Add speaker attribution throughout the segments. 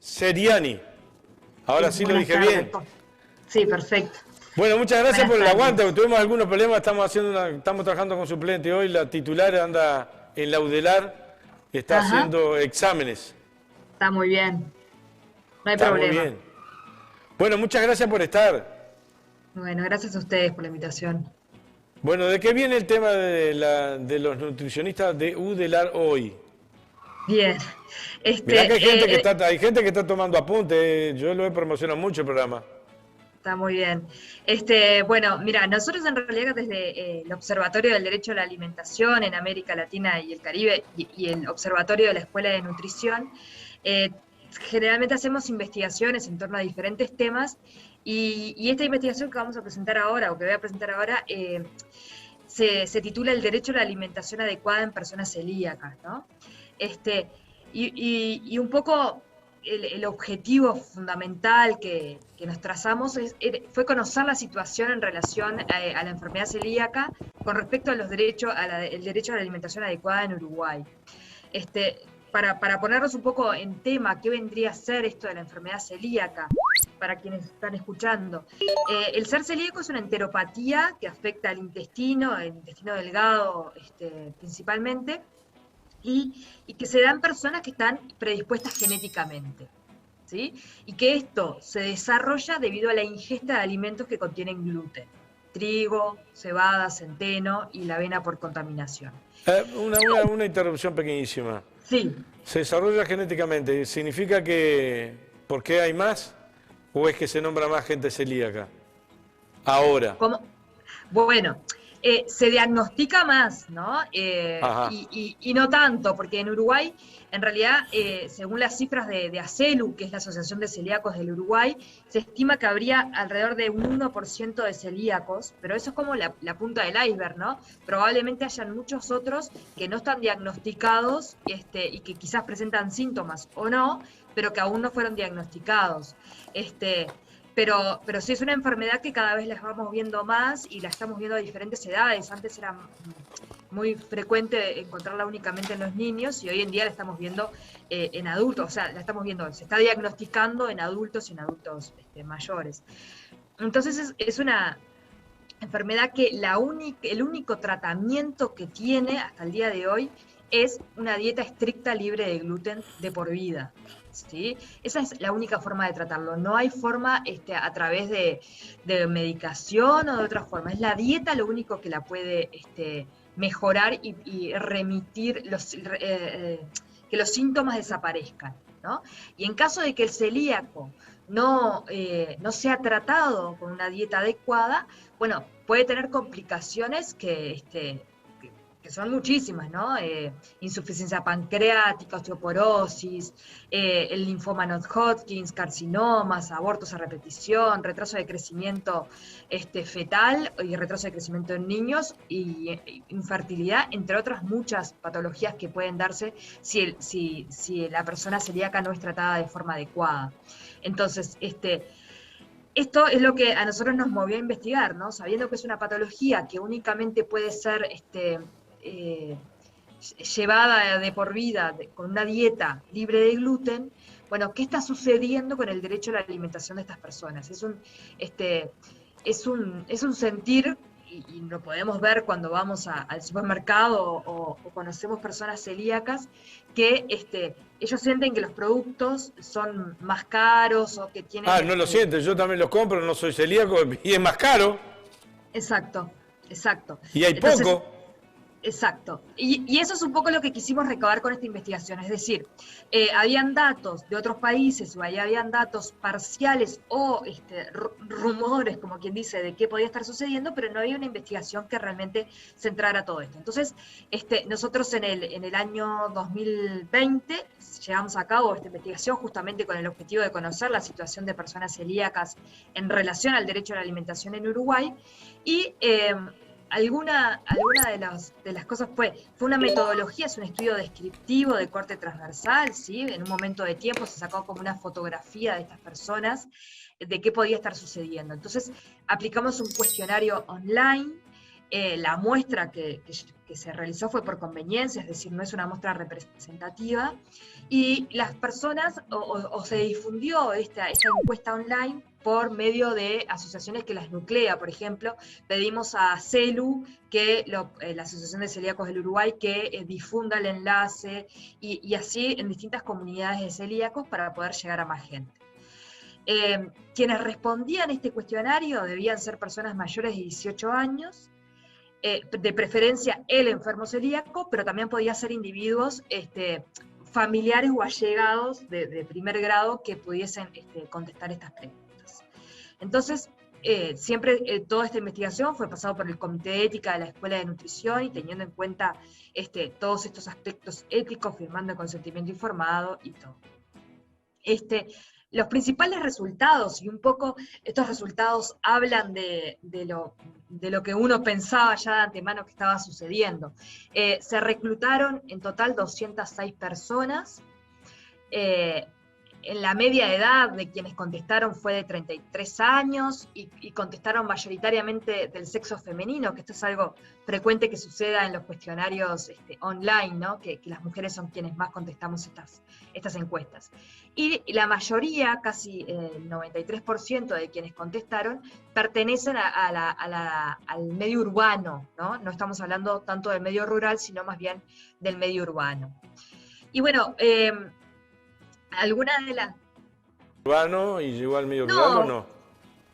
Speaker 1: Seriani. Ahora sí lo
Speaker 2: Buenas
Speaker 1: dije
Speaker 2: tardes.
Speaker 1: bien.
Speaker 2: Sí, perfecto.
Speaker 1: Bueno, muchas gracias
Speaker 2: Buenas
Speaker 1: por el
Speaker 2: tardes.
Speaker 1: aguante. Tuvimos algunos problemas, estamos trabajando con suplente hoy. La titular anda en la UDELAR y está
Speaker 2: Ajá,
Speaker 1: haciendo exámenes.
Speaker 2: está muy bien. No hay
Speaker 1: Está muy
Speaker 2: problema.
Speaker 1: bien. Bueno, muchas gracias por estar.
Speaker 2: Bueno, gracias a ustedes por la invitación.
Speaker 1: Bueno, ¿de qué viene el tema de los nutricionistas de UDELAR hoy?
Speaker 2: Bien.
Speaker 1: Mirá que
Speaker 2: Este,
Speaker 1: hay gente que está tomando apunte. Yo lo he promocionado mucho el programa.
Speaker 2: está muy bien. Bueno, mira, nosotros en realidad desde el Observatorio del Derecho a la Alimentación en América Latina y el Caribe y el Observatorio de la Escuela de Nutrición, eh, generalmente hacemos investigaciones en torno a diferentes temas y esta investigación que vamos a presentar ahora, o que voy a presentar ahora, se titula El derecho a la alimentación adecuada en personas celíacas, ¿no? Este, y un poco el objetivo fundamental que nos trazamos fue conocer la situación en relación a la enfermedad celíaca con respecto a los derechos, el derecho a la alimentación adecuada en Uruguay. Este, para ponernos un poco en tema, ¿qué vendría a ser esto de la enfermedad celíaca? Para quienes están escuchando. El ser celíaco es una enteropatía que afecta al intestino, el intestino delgado principalmente, y que se da en personas que están predispuestas genéticamente. ¿Sí? Y que esto se desarrolla debido a la ingesta de alimentos que contienen gluten, trigo, cebada, centeno y la avena por contaminación.
Speaker 1: Una interrupción pequeñísima.
Speaker 2: Sí,
Speaker 1: Se desarrolla genéticamente. ¿Significa que por qué hay más? ¿O es que se nombra más gente celíaca? Ahora.
Speaker 2: como, bueno, se diagnostica más, ¿no?
Speaker 1: Ajá.
Speaker 2: Y no tanto, porque en Uruguay, en realidad, según las cifras de ACELU, que es la Asociación de Celíacos del Uruguay, se estima que habría alrededor de un 1% de celíacos, pero eso es como la punta del iceberg, ¿no? Probablemente hayan muchos otros que no están diagnosticados y que quizás presentan síntomas o no, pero que aún no fueron diagnosticados. Pero sí es una enfermedad que cada vez la vamos viendo más y la estamos viendo a diferentes edades. Antes era muy frecuente encontrarla únicamente en los niños y hoy en día la estamos viendo en adultos, o sea, la estamos viendo, se está diagnosticando en adultos y en adultos mayores. Entonces es una enfermedad que el único tratamiento que tiene hasta el día de hoy es una dieta estricta libre de gluten de por vida. ¿Sí? Esa es la única forma de tratarlo. No hay forma a través de medicación o de otra forma. Es la dieta lo único que la puede mejorar y remitir que los síntomas desaparezcan, ¿no? Y en caso de que el celíaco no sea tratado con una dieta adecuada, bueno, puede tener complicaciones que son muchísimas, ¿no? Insuficiencia pancreática, osteoporosis, el linfoma non-Hodgkin, carcinomas, abortos a repetición, retraso de crecimiento fetal y retraso de crecimiento en niños y infertilidad, entre otras muchas patologías que pueden darse si la persona celíaca no es tratada de forma adecuada. Entonces, esto es lo que a nosotros nos movió a investigar, ¿no? Sabiendo que es una patología que únicamente puede ser eh, llevada de por vida con una dieta libre de gluten, bueno, ¿qué está sucediendo con el derecho a la alimentación de estas personas? Es un sentir, y lo podemos ver cuando vamos al supermercado o conocemos personas celíacas, que ellos sienten que los productos son más caros o que tienen
Speaker 1: No lo sientes, yo también los compro, no soy celíaco y es más caro
Speaker 2: Exacto, exacto.
Speaker 1: y hay
Speaker 2: Entonces,
Speaker 1: poco.
Speaker 2: exacto. Y eso es un poco lo que quisimos recabar con esta investigación. Es decir, habían datos de otros países o ahí habían datos parciales o rumores, como quien dice, de qué podía estar sucediendo, pero no había una investigación que realmente centrara todo esto. Entonces, nosotros en el año 2020 llevamos a cabo esta investigación justamente con el objetivo de conocer la situación de personas celíacas en relación al derecho a la alimentación en Uruguay y alguna de las cosas fue una metodología, es un estudio descriptivo de corte transversal, ¿sí? En un momento de tiempo se sacó como una fotografía de estas personas, de qué podía estar sucediendo. Entonces aplicamos un cuestionario online La muestra que se realizó fue por conveniencia, es decir, no es una muestra representativa, y las personas, o se difundió esta encuesta online por medio de asociaciones que las nuclea. Por ejemplo, pedimos a CELU, la Asociación de Celíacos del Uruguay, que difunda el enlace, y así en distintas comunidades de celíacos para poder llegar a más gente. Quienes respondían a este cuestionario debían ser personas mayores de 18 años, de preferencia el enfermo celíaco, pero también podía ser individuos familiares o allegados de primer grado que pudiesen contestar estas preguntas. Entonces, siempre toda esta investigación fue pasada por el Comité de Ética de la Escuela de Nutrición, y teniendo en cuenta todos estos aspectos éticos, firmando el consentimiento informado y todo. Los principales resultados, y un poco estos resultados hablan de lo que uno pensaba ya de antemano que estaba sucediendo. Se reclutaron en total 206 personas. En la media edad de quienes contestaron fue de 33 años, y contestaron mayoritariamente del sexo femenino, que esto es algo frecuente que suceda en los cuestionarios online, ¿no? Que las mujeres son quienes más contestamos estas encuestas. Y la mayoría, casi el 93% de quienes contestaron, pertenecen al medio urbano, ¿no? No estamos hablando tanto del medio rural, sino más bien del medio urbano. Y bueno, algunas de las...
Speaker 1: ¿Urbano y llegó al medio rural o no?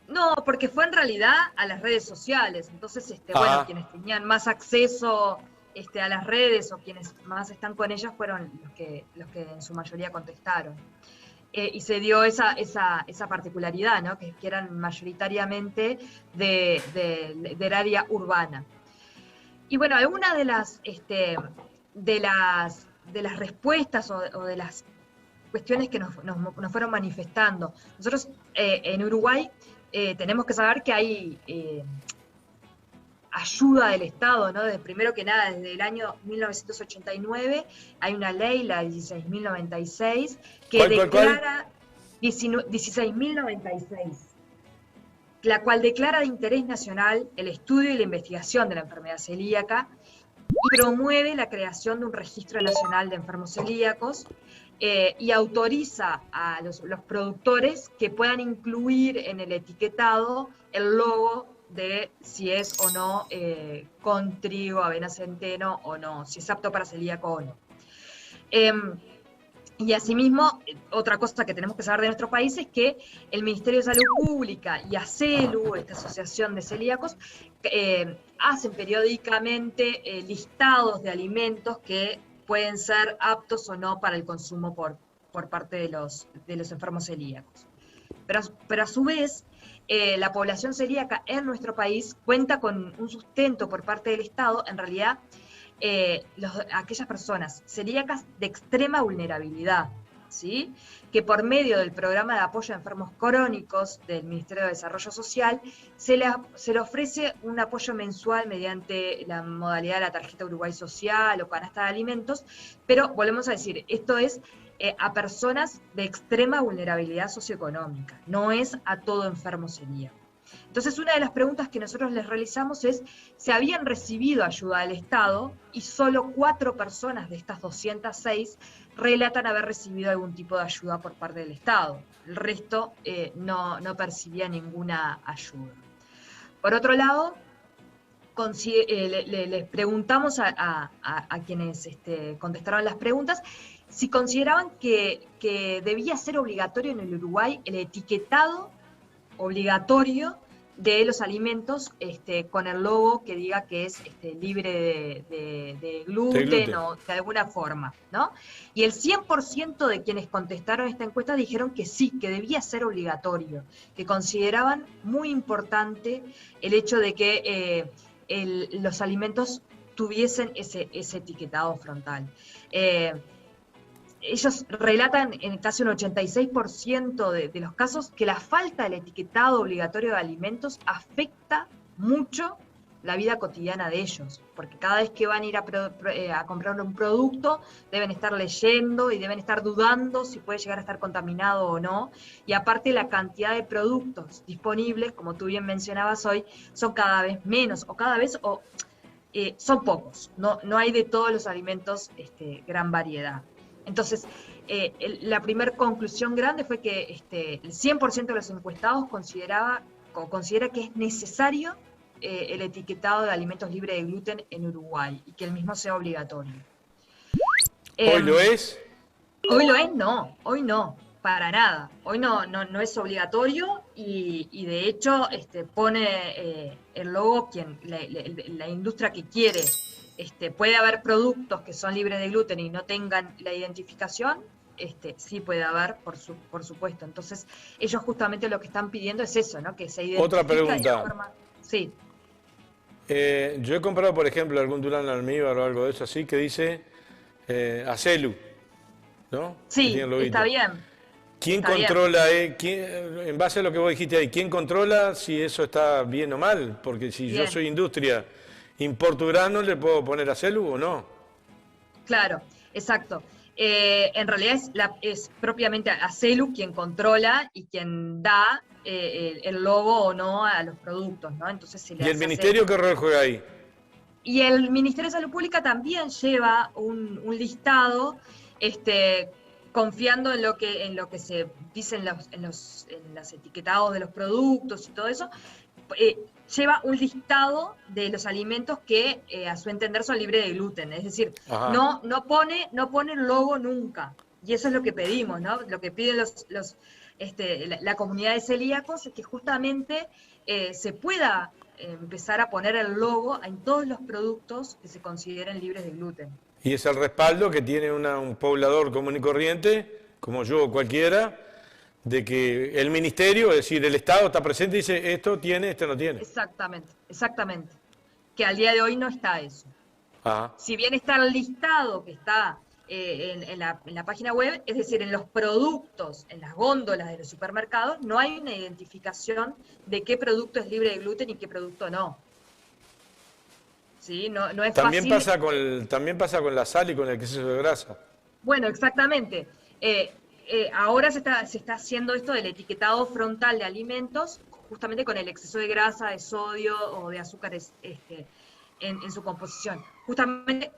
Speaker 2: No, porque fue en realidad a las redes sociales. Entonces, bueno, quienes tenían más acceso a las redes, o quienes más están con ellas, fueron los que en su mayoría contestaron. Y se dio esa particularidad, ¿no? Que eran mayoritariamente del área urbana. Y bueno, algunas de las respuestas o de las cuestiones que nos fueron manifestando. Nosotros en Uruguay tenemos que saber que hay ayuda del Estado, ¿no? Primero que nada, desde el año 1989 hay una ley, la 16.096, que declara 16.096, la cual declara de interés nacional el estudio y la investigación de la enfermedad celíaca, y promueve la creación de un registro nacional de enfermos celíacos, y autoriza a los productores que puedan incluir en el etiquetado el logo de si es o no con trigo, avena, centeno o no, si es apto para celíaco o no. Y asimismo, otra cosa que tenemos que saber de nuestro país es que el Ministerio de Salud Pública y ACELU, esta asociación de celíacos, hacen periódicamente listados de alimentos que pueden ser aptos o no para el consumo por parte de los enfermos celíacos. Pero a su vez, la población celíaca en nuestro país cuenta con un sustento por parte del Estado. En realidad, aquellas personas celíacas de extrema vulnerabilidad, ¿sí? Que por medio del programa de apoyo a enfermos crónicos del Ministerio de Desarrollo Social se le ofrece un apoyo mensual mediante la modalidad de la tarjeta Uruguay Social o canasta de alimentos, pero volvemos a decir, esto es a personas de extrema vulnerabilidad socioeconómica, no es a todo enfermo celíaco. Entonces, una de las preguntas que nosotros les realizamos es si habían recibido ayuda del Estado, y solo 4 personas de estas 206 relatan haber recibido algún tipo de ayuda por parte del Estado. El resto no percibía ninguna ayuda. Por otro lado, les preguntamos a quienes contestaron las preguntas si consideraban que debía ser obligatorio en el Uruguay el etiquetado obligatorio de los alimentos con el logo que diga que es libre de gluten o de alguna forma, ¿no? Y el 100% de quienes contestaron esta encuesta dijeron que sí, que debía ser obligatorio, que consideraban muy importante el hecho de que los alimentos tuviesen ese etiquetado frontal. Ellos relatan en casi un 86% de los casos que la falta del etiquetado obligatorio de alimentos afecta mucho la vida cotidiana de ellos, porque cada vez que van a ir a comprar un producto, deben estar leyendo y deben estar dudando si puede llegar a estar contaminado o no, y aparte la cantidad de productos disponibles, como tú bien mencionabas hoy, son cada vez menos, o cada vez, son pocos, no hay de todos los alimentos gran variedad. Entonces, la primera conclusión grande fue que el 100% de los encuestados considera que es necesario el etiquetado de alimentos libres de gluten en Uruguay y que el mismo sea obligatorio.
Speaker 1: ¿Hoy lo es?
Speaker 2: Hoy lo es, no, hoy no, para nada. Hoy no es obligatorio y de hecho pone el logo la industria que quiere. Puede haber productos que son libres de gluten y no tengan la identificación, sí puede haber, por supuesto. Entonces, ellos justamente lo que están pidiendo es eso, ¿no? Que se identifique.
Speaker 1: Otra pregunta.
Speaker 2: Sí.
Speaker 1: Yo he comprado, por ejemplo, algún Durán almíbar o algo de eso así que dice Acelu, ¿no?
Speaker 2: Sí, está bien.
Speaker 1: ¿Quién controla, en base a lo que vos dijiste ahí, quién controla si eso está bien o mal? Porque si yo soy industria, importo grano, ¿le puedo poner Acelu o no?
Speaker 2: Claro, exacto. En realidad es propiamente Acelu quien controla y quien da el logo o no a los productos, ¿no? Entonces se le
Speaker 1: ¿Y el ministerio qué rol juega ahí?
Speaker 2: Y el Ministerio de Salud Pública también lleva un listado, confiando en lo que se dice en los etiquetados de los productos y todo eso, lleva un listado de los alimentos que a su entender son libres de gluten, es decir, no pone el logo nunca, y eso es lo que pedimos, ¿no? Lo que piden la comunidad de celíacos es que justamente se pueda empezar a poner el logo en todos los productos que se consideren libres de gluten.
Speaker 1: Y es el respaldo que tiene un poblador común y corriente, como yo o cualquiera, de que el ministerio, es decir, el Estado está presente y dice, esto tiene, esto no tiene.
Speaker 2: Exactamente. Que al día de hoy no está eso. Si bien está el listado que está en la página web, es decir, en los productos, en las góndolas de los supermercados, no hay una identificación de qué producto es libre de gluten y qué producto no. ¿Sí? No es
Speaker 1: también
Speaker 2: fácil.
Speaker 1: También pasa con la sal y con el exceso de grasa.
Speaker 2: Bueno, exactamente. Ahora se está haciendo esto del etiquetado frontal de alimentos, justamente con el exceso de grasa, de sodio o de azúcares en su composición. Justamente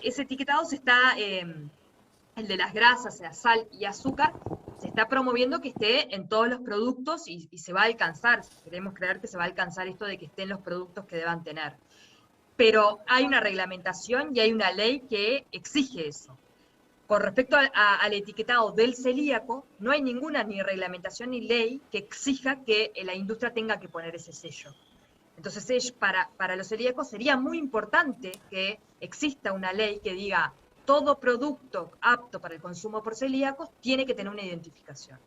Speaker 2: ese etiquetado el de las grasas, la sal y azúcar, se está promoviendo que esté en todos los productos y se va a alcanzar, queremos creer que se va a alcanzar esto de que esté en los productos que deban tener. Pero hay una reglamentación y hay una ley que exige eso. Con respecto al etiquetado del celíaco, no hay ninguna ni reglamentación ni ley que exija que la industria tenga que poner ese sello. Entonces, para los celíacos sería muy importante que exista una ley que diga todo producto apto para el consumo por celíacos tiene que tener una identificación.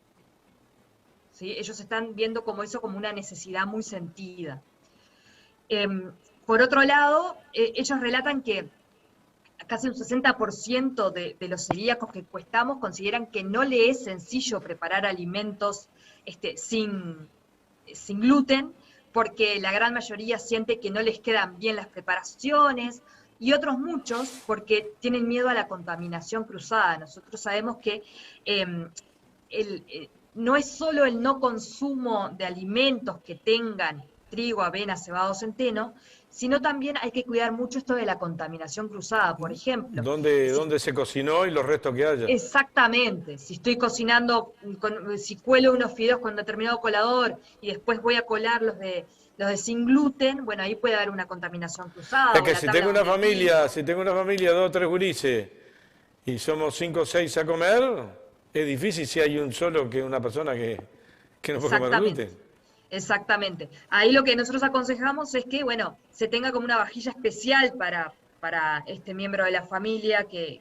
Speaker 2: ¿Sí? Ellos están viendo eso como una necesidad muy sentida. Por otro lado, ellos relatan que casi un 60% de los celíacos que encuestamos consideran que no le es sencillo preparar alimentos sin gluten, porque la gran mayoría siente que no les quedan bien las preparaciones, y otros muchos porque tienen miedo a la contaminación cruzada. Nosotros sabemos que no es solo el no consumo de alimentos que tengan trigo, avena, cebada o centeno, sino también hay que cuidar mucho esto de la contaminación cruzada, por ejemplo.
Speaker 1: ¿Dónde se cocinó y los restos que haya?
Speaker 2: Exactamente. Si estoy cocinando, si cuelo unos fideos con determinado colador y después voy a colar los de sin gluten, bueno, ahí puede haber una contaminación cruzada.
Speaker 1: Es que si tengo una familia, 2 o 3 gurises, y somos 5 o 6 a comer, es difícil si hay un solo una persona que no puede comer gluten.
Speaker 2: Exactamente. Ahí lo que nosotros aconsejamos es que, bueno, se tenga como una vajilla especial para este miembro de la familia que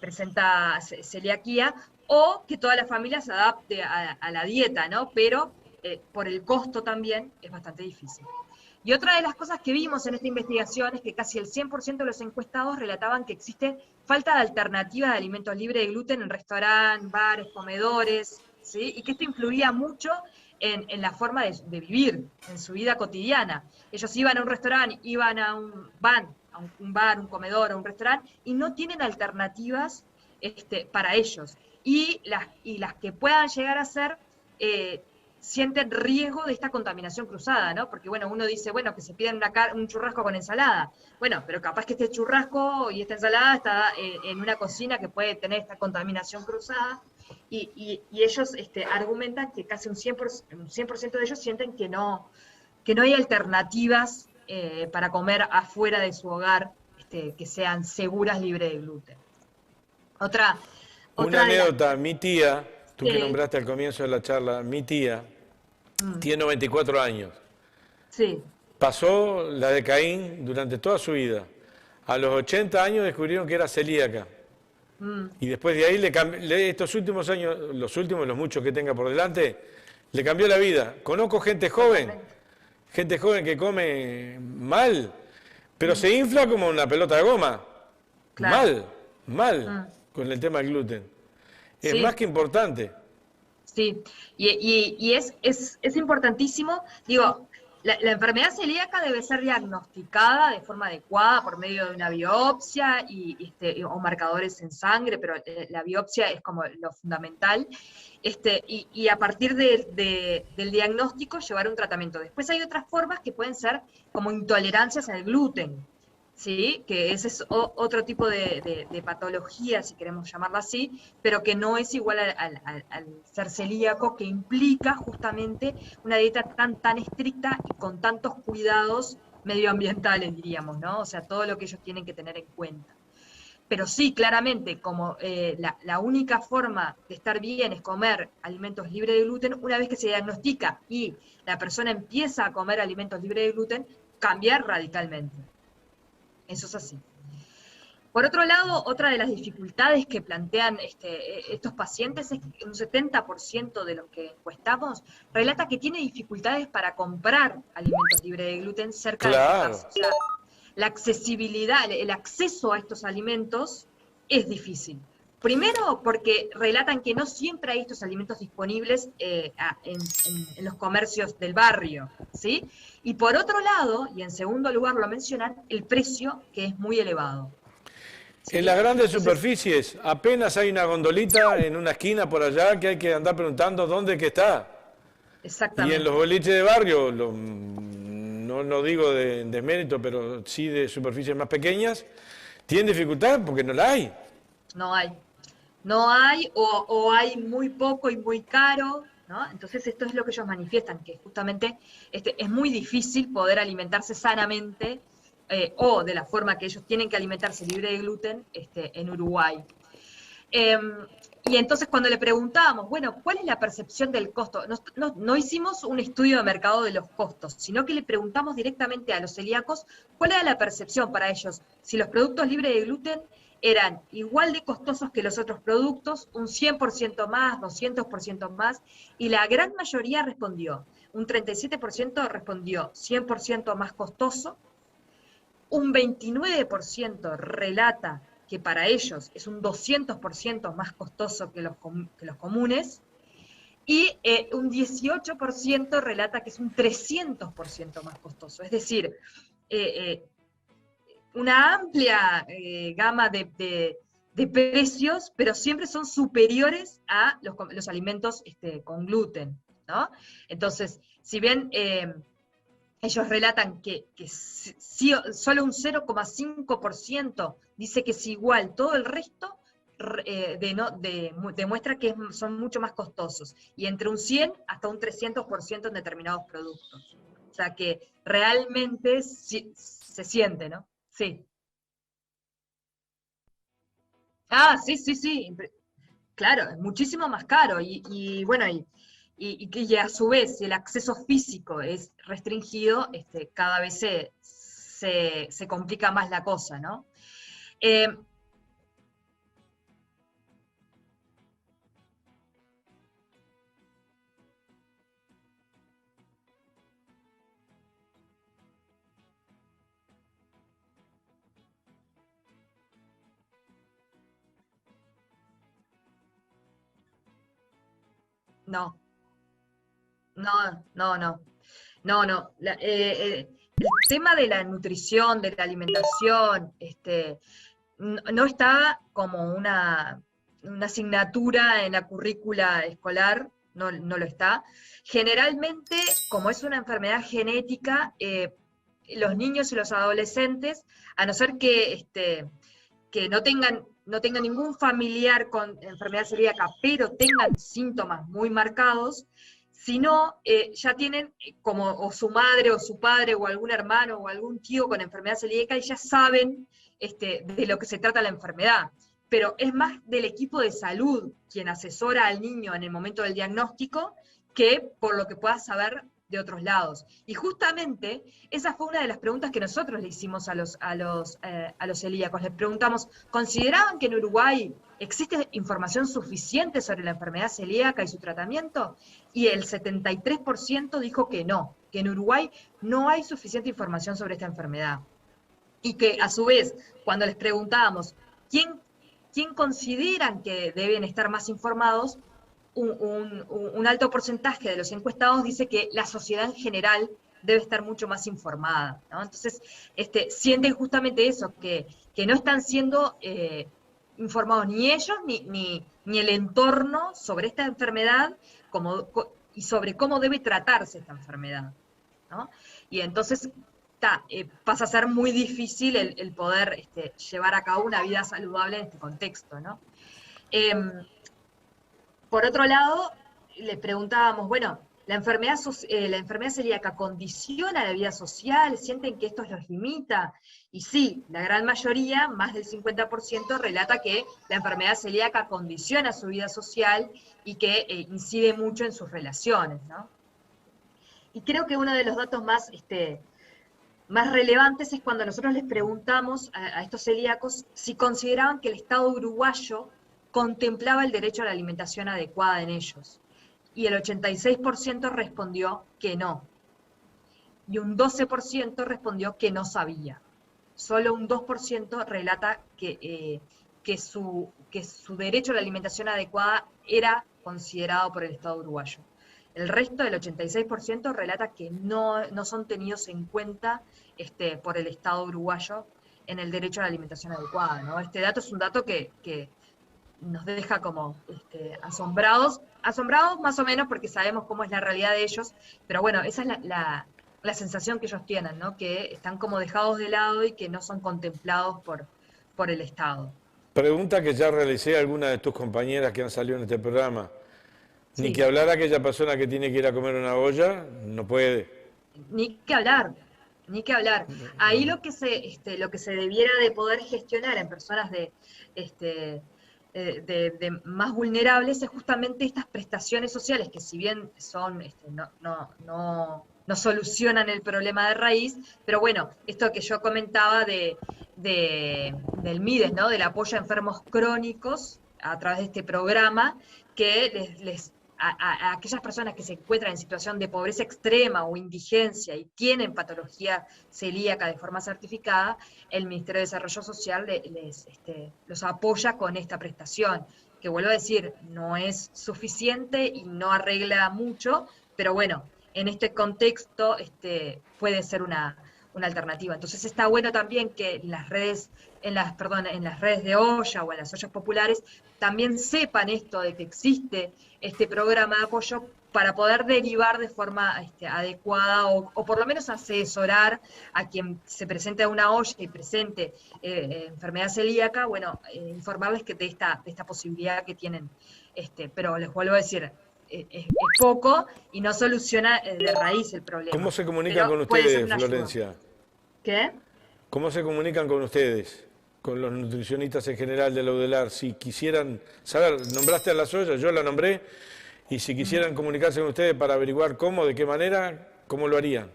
Speaker 2: presenta celiaquía, o que toda la familia se adapte a la dieta, ¿no? Pero por el costo también es bastante difícil. Y otra de las cosas que vimos en esta investigación es que casi el 100% de los encuestados relataban que existe falta de alternativas de alimentos libres de gluten en restaurantes, bares, comedores, ¿sí? Y que esto influía mucho en la forma de vivir, en su vida cotidiana. Ellos iban a un restaurante, iban a un bar, un comedor, a un restaurante, y no tienen alternativas para ellos. Y las que puedan llegar a ser, sienten riesgo de esta contaminación cruzada, ¿no? Porque, bueno, uno dice, bueno, que se pidan un churrasco con ensalada. Bueno, pero capaz que este churrasco y esta ensalada está en una cocina que puede tener esta contaminación cruzada, y ellos argumentan que casi un 100% de ellos sienten que no hay alternativas para comer afuera de su hogar que sean seguras, libres de gluten.
Speaker 1: Una
Speaker 2: Otra
Speaker 1: anécdota, mi tía, tú que
Speaker 2: Sí.
Speaker 1: nombraste al comienzo de la charla, mi tía tiene 94 años.
Speaker 2: Sí.
Speaker 1: Pasó la de Caín durante toda su vida. A los 80 años descubrieron que era celíaca. Y después de ahí, estos últimos años, los muchos que tenga por delante, le cambió la vida. Conozco
Speaker 2: Totalmente.
Speaker 1: gente joven que come mal, pero se infla como una pelota de goma.
Speaker 2: Claro.
Speaker 1: Mal, con el tema del gluten. Es más
Speaker 2: Sí.
Speaker 1: que importante.
Speaker 2: Sí, y es importantísimo, digo, la enfermedad celíaca debe ser diagnosticada de forma adecuada por medio de una biopsia o marcadores en sangre, pero la biopsia es como lo fundamental, y a partir del diagnóstico llevar un tratamiento. Después hay otras formas que pueden ser como intolerancias al gluten, ¿sí? Que ese es otro tipo de patología, si queremos llamarla así, pero que no es igual al ser celíaco, que implica justamente una dieta tan estricta y con tantos cuidados medioambientales, diríamos, ¿no? O sea, todo lo que ellos tienen que tener en cuenta. Pero sí, claramente, como la única forma de estar bien es comer alimentos libres de gluten, una vez que se diagnostica y la persona empieza a comer alimentos libres de gluten, cambiar radicalmente. Eso es así. Por otro lado, otra de las dificultades que plantean estos pacientes es que un 70% de los que encuestamos relata que tiene dificultades para comprar alimentos libres de gluten cerca de su
Speaker 1: Claro.
Speaker 2: casa. O sea, la accesibilidad, el acceso a estos alimentos es difícil. Primero, porque relatan que no siempre hay estos alimentos disponibles en los comercios del barrio, ¿sí? Y por otro lado, y en segundo lugar lo mencionan, el precio, que es muy elevado,
Speaker 1: En
Speaker 2: ¿sí?
Speaker 1: las grandes
Speaker 2: Entonces,
Speaker 1: superficies apenas hay una gondolita en una esquina por allá que hay que andar preguntando dónde es que está. Y en los
Speaker 2: exactamente,
Speaker 1: boliches de barrio, no digo de mérito, pero sí de superficies más pequeñas, tienen dificultad porque no la hay.
Speaker 2: no hay. No hay, o hay muy poco y muy caro, ¿no? Entonces esto es lo que ellos manifiestan, que justamente es muy difícil poder alimentarse sanamente o de la forma que ellos tienen que alimentarse libre de gluten en Uruguay. Eh, y entonces cuando le preguntábamos, bueno, ¿cuál es la percepción del costo? No hicimos un estudio de mercado de los costos, sino que le preguntamos directamente a los celíacos cuál era la percepción para ellos, si los productos libres de gluten eran igual de costosos que los otros productos, un 100% más, 200% más, y la gran mayoría respondió, un 37% respondió 100% más costoso, un 29% relata que para ellos es un 200% más costoso que los comunes, y un 18% relata que es un 300% más costoso. Es decir, una amplia gama de precios, pero siempre son superiores a los alimentos con gluten, ¿no? Entonces, si bien ellos relatan que solo un 0,5% dice que es igual, todo el resto demuestra que son mucho más costosos, y entre un 100 hasta un 300% en determinados productos. O sea que realmente se siente, ¿no? Sí. Ah, sí, sí, sí. Claro, es muchísimo más caro y bueno, y que a su vez si el acceso físico es restringido, cada vez se complica más la cosa, ¿no? Eh, no, No, no, no. No, no. El tema de la nutrición, de la alimentación, no está como una asignatura en la currícula escolar, no, no lo está. Generalmente, como es una enfermedad genética, los niños y los adolescentes, a no ser que no tengan ningún familiar con enfermedad celíaca, pero tengan síntomas muy marcados, si no, ya tienen como o su madre o su padre o algún hermano o algún tío con enfermedad celíaca y ya saben de lo que se trata la enfermedad. Pero es más del equipo de salud quien asesora al niño en el momento del diagnóstico que por lo que pueda saber de otros lados. Y justamente esa fue una de las preguntas que nosotros le hicimos a los celíacos. Les preguntamos, ¿consideraban que en Uruguay existe información suficiente sobre la enfermedad celíaca y su tratamiento? Y el 73% dijo que no, que en Uruguay no hay suficiente información sobre esta enfermedad. Y que a su vez, cuando les preguntábamos, ¿quién consideran que deben estar más informados? Un alto porcentaje de los encuestados dice que la sociedad en general debe estar mucho más informada, ¿no? Entonces, sienten justamente eso, que no están siendo informados ni ellos ni el entorno sobre esta enfermedad y sobre cómo debe tratarse esta enfermedad, ¿no? Y entonces pasa a ser muy difícil el poder llevar a cabo una vida saludable en este contexto, ¿no? Por otro lado, le preguntábamos, bueno, ¿la enfermedad celíaca condiciona la vida social? ¿Sienten que esto los limita? Y sí, la gran mayoría, más del 50%, relata que la enfermedad celíaca condiciona su vida social y que incide mucho en sus relaciones, ¿no? Y creo que uno de los datos más relevantes es cuando nosotros les preguntamos a estos celíacos si consideraban que el Estado uruguayo contemplaba el derecho a la alimentación adecuada en ellos. Y el 86% respondió que no. Y un 12% respondió que no sabía. Solo un 2% relata que su derecho a la alimentación adecuada era considerado por el Estado uruguayo. El resto, del 86%, relata que no son tenidos en cuenta por el Estado uruguayo en el derecho a la alimentación adecuada, ¿no? Este dato es un dato que nos deja como asombrados más o menos porque sabemos cómo es la realidad de ellos, pero bueno, esa es la sensación que ellos tienen, ¿no? Que están como dejados de lado y que no son contemplados por el Estado.
Speaker 1: Pregunta que ya realicé a alguna de tus compañeras que han salido en este programa. Ni
Speaker 2: Sí.
Speaker 1: que hablar aquella persona que tiene que ir a comer una olla, no puede.
Speaker 2: Ni que hablar, ni que hablar. Ahí lo que se debiera de poder gestionar en personas de más vulnerables es justamente estas prestaciones sociales, que si bien son no solucionan el problema de raíz, pero bueno, esto que yo comentaba del MIDES, ¿no? Del apoyo a enfermos crónicos a través de este programa, que a aquellas personas que se encuentran en situación de pobreza extrema o indigencia y tienen patología celíaca de forma certificada, el Ministerio de Desarrollo Social los apoya con esta prestación, que vuelvo a decir, no es suficiente y no arregla mucho, pero bueno, en este contexto puede ser una alternativa. Entonces está bueno también que en las redes de olla o en las ollas populares también sepan esto de que existe este programa de apoyo para poder derivar de forma adecuada o por lo menos asesorar a quien se presente a una olla y presente enfermedad celíaca, bueno, informarles que de esta posibilidad que tienen. Pero les vuelvo a decir, es poco y no soluciona de raíz el problema.
Speaker 1: ¿Cómo se comunican con ustedes, Florencia?
Speaker 2: ¿Qué?
Speaker 1: ¿Cómo se comunican con ustedes, con los nutricionistas en general de la UDELAR? Si quisieran saber, nombraste a las ollas, yo la nombré, y si quisieran comunicarse con ustedes para averiguar cómo, de qué manera, ¿cómo lo harían?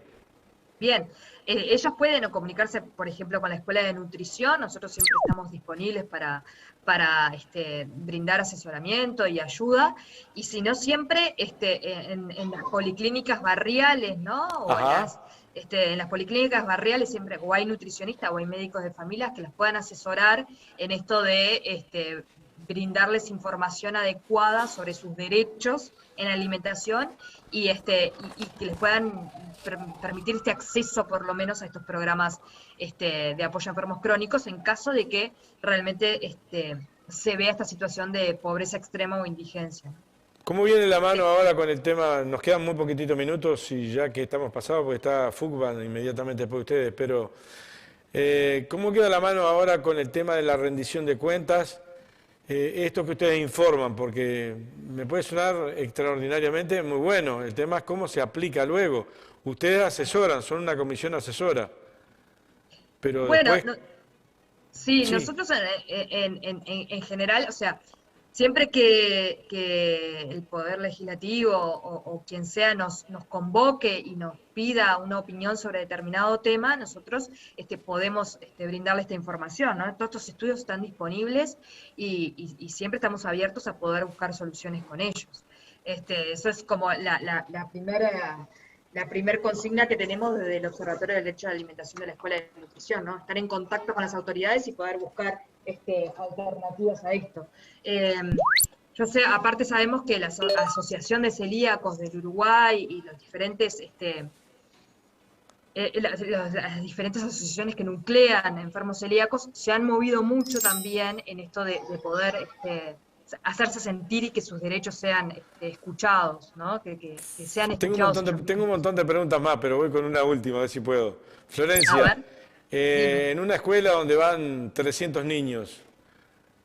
Speaker 2: Bien, ellos pueden comunicarse, por ejemplo, con la Escuela de Nutrición. Nosotros siempre estamos disponibles para brindar asesoramiento y ayuda, y si no siempre en las policlínicas barriales, ¿no? O en las policlínicas barriales siempre o hay nutricionistas o hay médicos de familias que las puedan asesorar en esto de brindarles información adecuada sobre sus derechos en alimentación y que les puedan permitir este acceso por lo menos a estos programas de apoyo a enfermos crónicos en caso de que realmente se vea esta situación de pobreza extrema o indigencia.
Speaker 1: ¿Cómo viene la mano ahora con el tema? Nos quedan muy poquititos minutos y ya que estamos pasados, porque está Fugban inmediatamente después de ustedes, pero ¿cómo queda la mano ahora con el tema de la rendición de cuentas? Esto que ustedes informan, porque me puede sonar extraordinariamente muy bueno. El tema es cómo se aplica luego. Ustedes asesoran, son una comisión asesora, pero
Speaker 2: bueno,
Speaker 1: después...
Speaker 2: sí, nosotros en general, o sea, siempre que el Poder Legislativo o quien sea nos convoque y nos pida una opinión sobre determinado tema, nosotros podemos brindarle esta información, ¿no? Todos estos estudios están disponibles y siempre estamos abiertos a poder buscar soluciones con ellos. Eso es como la primera consigna que tenemos desde el Observatorio del Derecho a la Alimentación de la Escuela de Nutrición, ¿no? Estar en contacto con las autoridades y poder buscar alternativas a esto. Yo sé, aparte sabemos que la Asociación de Celíacos del Uruguay y los diferentes, las diferentes asociaciones que nuclean enfermos celíacos se han movido mucho también en esto de poder hacerse sentir y que sus derechos sean escuchados, ¿no? Que sean escuchados.
Speaker 1: Tengo un montón de preguntas más, pero voy con una última, a ver si puedo. Florencia, en una escuela donde van 300 niños,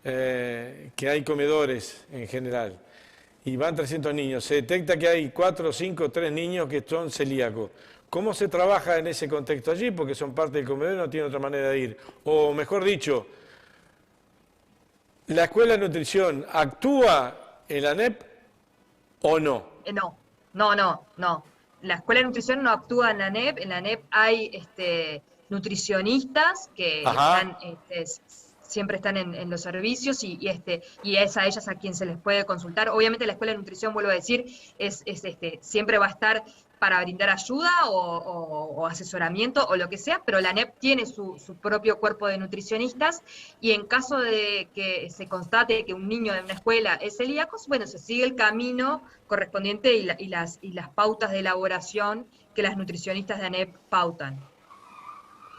Speaker 1: que hay comedores en general, y van 300 niños, se detecta que hay 4, 5, 3 niños que son celíacos. ¿Cómo se trabaja en ese contexto allí? Porque son parte del comedor y no tienen otra manera de ir. O mejor dicho, ¿la Escuela de Nutrición actúa en la ANEP o no?
Speaker 2: No. La Escuela de Nutrición no actúa en la ANEP. En la ANEP hay nutricionistas que están, siempre están en los servicios y es a ellas a quien se les puede consultar. Obviamente la Escuela de Nutrición, vuelvo a decir, siempre va a estar para brindar ayuda o asesoramiento o lo que sea, pero la ANEP tiene su propio cuerpo de nutricionistas y en caso de que se constate que un niño de una escuela es celíaco, bueno, se sigue el camino correspondiente y las pautas de elaboración que las nutricionistas de ANEP pautan.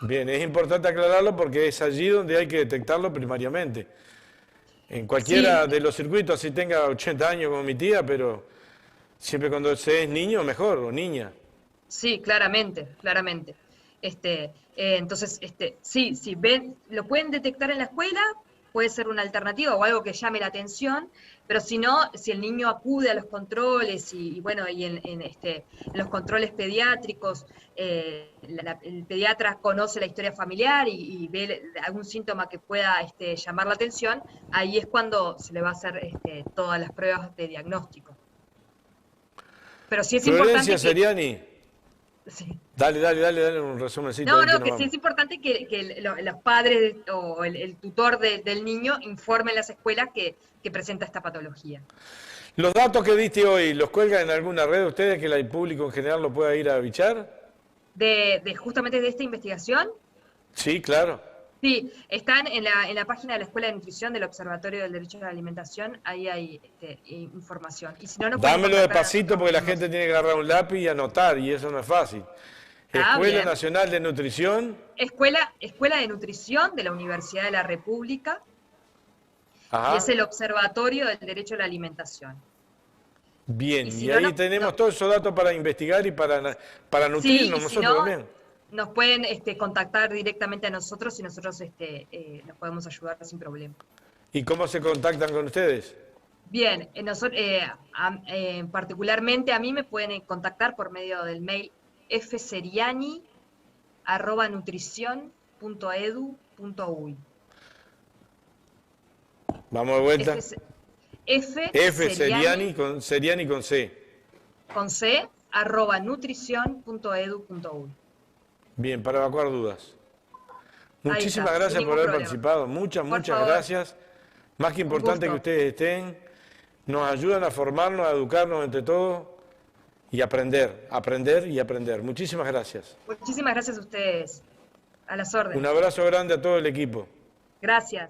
Speaker 1: Bien, es importante aclararlo porque es allí donde hay que detectarlo primariamente. En cualquiera de los circuitos, así tenga 80 años como mi tía, pero siempre cuando se es niño, mejor, o niña.
Speaker 2: Sí, claramente. Entonces, sí, lo pueden detectar en la escuela, puede ser una alternativa o algo que llame la atención, pero si no, si el niño acude a los controles y en los controles pediátricos, el pediatra conoce la historia familiar y ve algún síntoma que pueda llamar la atención, ahí es cuando se le va a hacer todas las pruebas de diagnóstico. Pero sí es
Speaker 1: Florencia
Speaker 2: importante
Speaker 1: Seriani.
Speaker 2: Sí.
Speaker 1: Dale un resumencito.
Speaker 2: Sí es importante que los padres o el tutor del niño informen a las escuelas que presenta esta patología.
Speaker 1: ¿Los datos que diste hoy los cuelgan en alguna red de ustedes que el público en general lo pueda ir a bichar?
Speaker 2: Justamente de esta investigación.
Speaker 1: Sí, claro.
Speaker 2: Sí, están en la página de la Escuela de Nutrición del Observatorio del Derecho a la Alimentación, ahí hay información. Y si no,
Speaker 1: dámelo despacito porque la gente tiene que agarrar un lápiz y anotar, y eso no es fácil. Escuela Nacional de Nutrición.
Speaker 2: Escuela de Nutrición de la Universidad de la República.
Speaker 1: Ajá.
Speaker 2: Y es el Observatorio del Derecho a la Alimentación.
Speaker 1: Bien, y ahí tenemos todos esos datos para investigar y para nutrirnos nosotros también.
Speaker 2: Nos pueden contactar directamente a nosotros y nosotros nos podemos ayudar sin problema.
Speaker 1: ¿Y cómo se contactan con ustedes?
Speaker 2: Bien, particularmente a mí me pueden contactar por medio del mail fseriani@nutricion.edu.uy.
Speaker 1: Vamos de vuelta. Seriani con C.
Speaker 2: Con C, @nutricion.edu.uy.
Speaker 1: Bien, para evacuar dudas. Muchísimas gracias por haber participado. Muchas gracias. Más que importante que ustedes estén. Nos ayudan a formarnos, a educarnos entre todos y aprender. Muchísimas gracias.
Speaker 2: Muchísimas gracias a ustedes. A las órdenes.
Speaker 1: Un abrazo grande a todo el equipo.
Speaker 2: Gracias.